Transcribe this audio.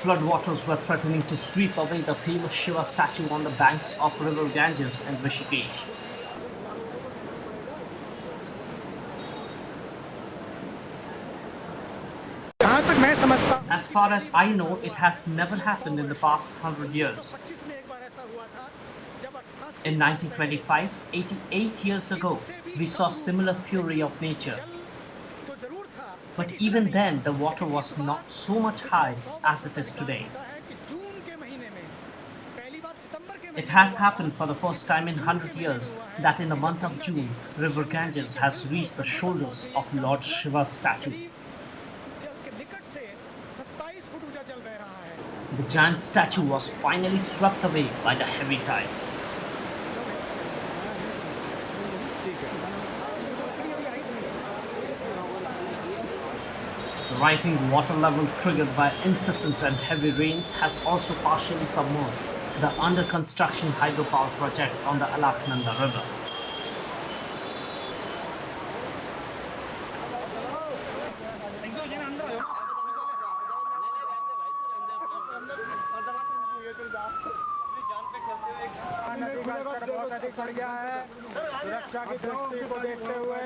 Floodwaters were threatening to sweep away the famous Shiva statue on the banks of river Ganges in Rishikesh. As far as I know, it has never happened in the past 100 years. In 1925, 88 years ago, we saw similar fury of nature. But even then, the water was not so much high as it is today. It has happened for the first time in 100 years that in the month of June, River Ganges has reached the shoulders of Lord Shiva's statue. The giant statue was finally swept away by the heavy tides. The rising water level triggered by incessant and heavy rains has also partially submerged the under-construction hydropower project on the Alaknanda River. बहुत अधिक बढ़ गया है। सुरक्षा की दृष्टि को देखते हुए